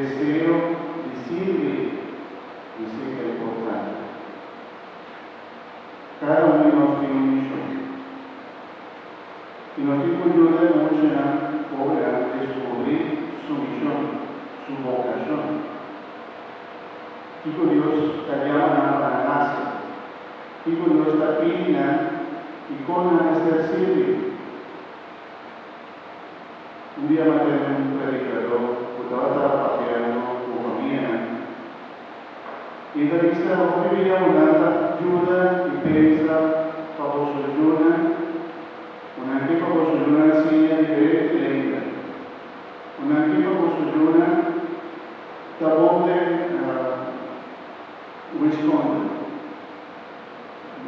deseo y sirve, dice que es importante. Cada uno de nosotros tiene una misión. Y nos ayuda mucho a poder descubrir su misión, su vocación. Y con Dios te llama para nacer. Y con Dios te pide y con hacer servir. Un día maté un predicador que estaba paseando con familia. Y la vista vivía una ayuda y pensa para su ayuda. Una equipa possono sia diferente lenta. Una equipa possono da onde risponde.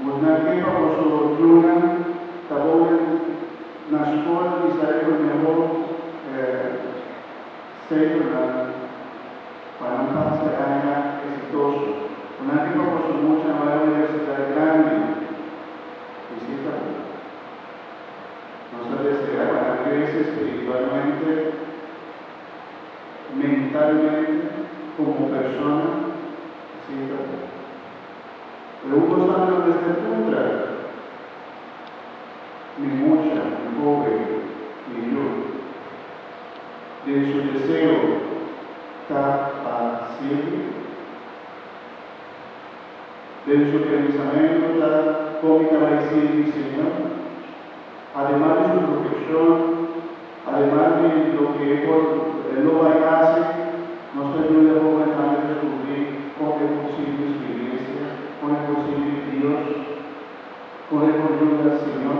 Una equipa possono da onde na scuola di sarebbe il mejor secolo para un pastor exitoso. Una equipa possono llamar a la universidad grande. Visita. Nos desea para crecer espiritualmente, mentalmente, como persona, así también. Pero uno sabe lo que se encuentra, ni mucha, ni pobre, ni yo. De su deseo está paciente, de su pensamiento está cómica va a decir mi Señor. Además de su profesión, además de lo que él lo hace, nos ayuda a descubrir cómo es posible su iglesia, cómo es posible Dios, cómo es posible el Señor.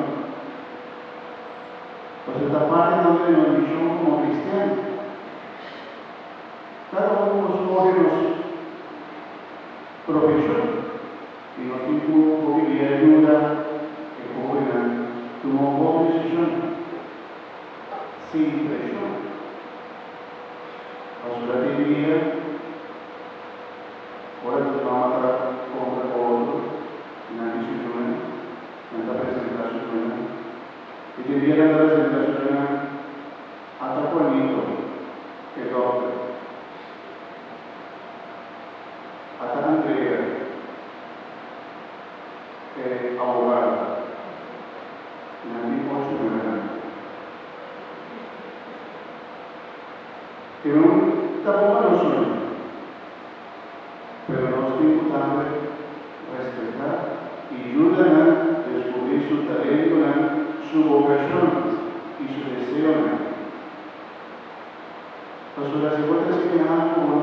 Pues esta parte donde nos misión como cristianos. Cada uno escoge los profesión y nos impulsa y ayuda que cobran. Tomó buena decisión, sin presión. A su vida, ahora nos vamos a dar contra otro, en la decisión, en la presentación. Y que viene la presentación hasta Juanito, que es doctor, hasta Andrea, que es abogado. Que no tampoco lo son, pero no es importante respetar y ayudar a descubrir su talento, su vocación y su deseo. Pues las encuentras que algo no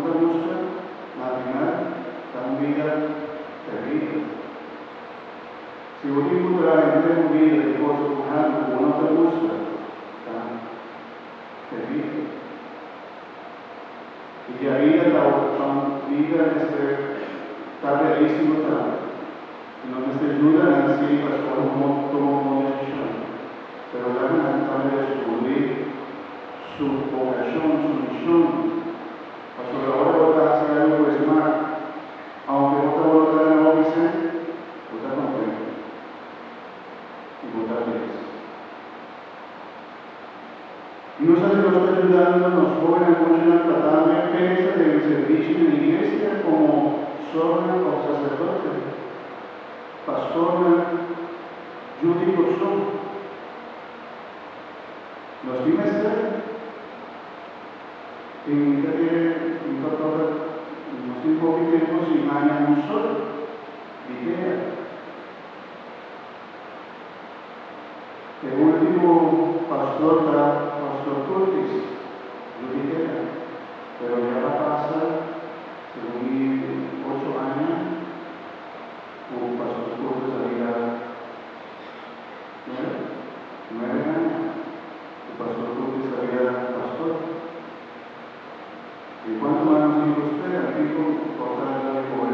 te gusta, la final da una vida terrible. Si vos encontrar en tu vida de cosas con algo que no te gusta, terrible. Y que la vida está bellísima también. Y nos ayuda a decir, pastor, cómo tomó una decisión. Pero la verdad es descubrir su vocación, su misión. Pastor, ahora voy a hacer algo de más. Aunque otra voluntad no lo dice, está contento. Y muchas veces. Y nos está ayudando a los jóvenes mucho en la plataforma pensa del servicio en la iglesia como zorra o sacerdote, pastora, judico son. Los trimestres, en unos 5 tiempos y mañana un sol, idea. El último pastor Curtis, yo dije, pero ya la pasa, según 8 años, como pastor Curtis había 9 años, el pastor Curtis había pastor. ¿Y cuántos años tiene usted? Aquí por cada joven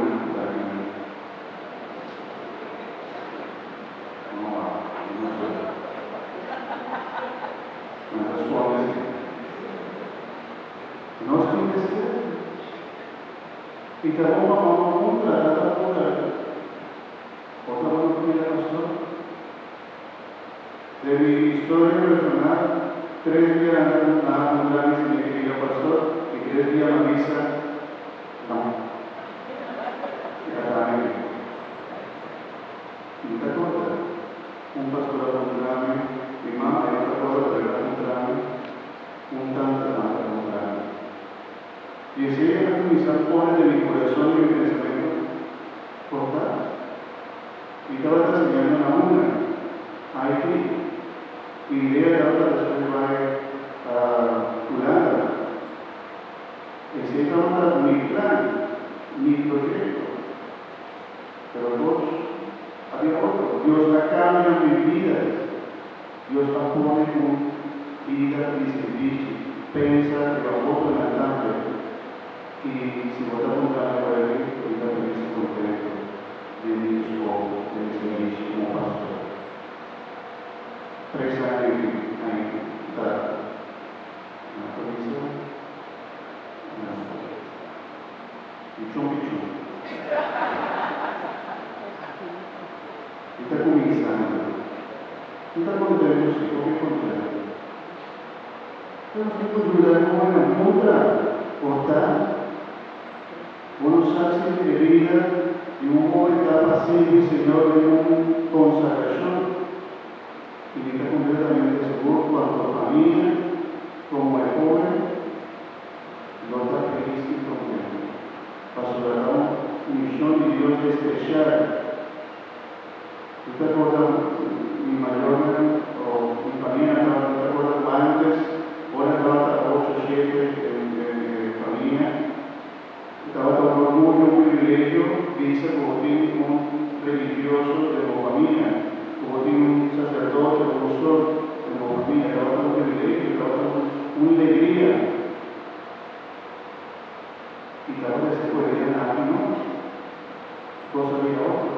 no es que y te rompa con la data pura. Otra vez que pastor. De mi historia personal, 3 días antes de un gran y querido pastor, que quiere 3 días la misa, no. ¿No te acuerdas? Un pastor a comprarme, mi mamá y otra cosa, pero a comprarme, un tanto a comprarme. Y ese era que mis amores de mi corazón y mi pensamiento, cortar. Y estaba enseñando una, aquí, y idea de otra persona a Holanda. Ese era mi plan, mi proyecto. Pero dos, había otro. Dios la cambia mi vida. Dios la pone con vida y servicio. Pensa que va a otro en la cambia. Y si vos te apuntas a ver, ahorita me dice contento de mi esposo, de mi servicio como pastor. 3 años ahí, está. Una comisión, pichón. Está comenzando. Está contento, sí, porque contento. Pero estoy contento como en la contra, cortar. Uno sabe de vida y un joven está así, Señor, de una consagración. Y está completamente seguro cuanto a familia, como el joven, no está feliz y contento. Pastorará misión de Dios especial. ¿Te acuerdas? Mi mayor o mi familia, ¿no te acuerdas? Antes, ahora estaba 8, 7 de familia. Estaba con orgullo, un privilegio, dice como tiene un religioso de la familia, como tiene un sacerdote, un pastor de la familia, estaba con un privilegio, estaba con una alegría. Y cada vez se puede ganar, ¿no? Cosa de otra.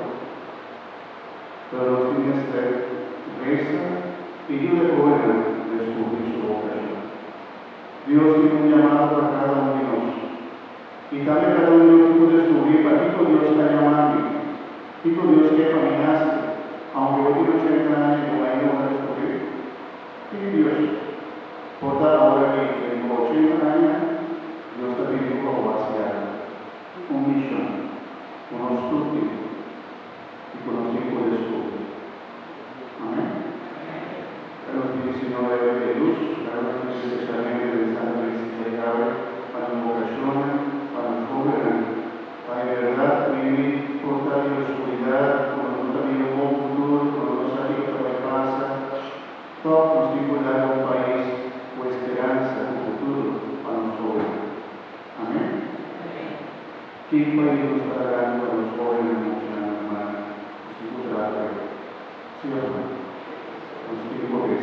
Pero los fines de reza y yo le puedo descubrir su vocación. Dios tiene un llamado para cada uno de nosotros. Y también cada uno de nosotros puede descubrir para qué Dios está llamando, qué Dios quiere caminaste, aunque hoy tiene 80 años y no hay nada a descubrir. ¿Qué Dios? Por tal ahora que tengo 80 años, Dios está pidiendo como hacia un misión, unos estudios y conociendo de descubrir. Amén. Que nos pide Señor de luz, que nos pide especialmente de Santa Iglesia para las vocaciones, para los jóvenes, para de verdad vivir por tal de oscuridad, con los amigos con futuro, con los amigos que pasa, todos los tipos de dar un país o esperanza, un futuro para los jóvenes. Amén. ¿Qué país nos está dando para los jóvenes muchachos, hermanos? Sí, o no? Los tipos de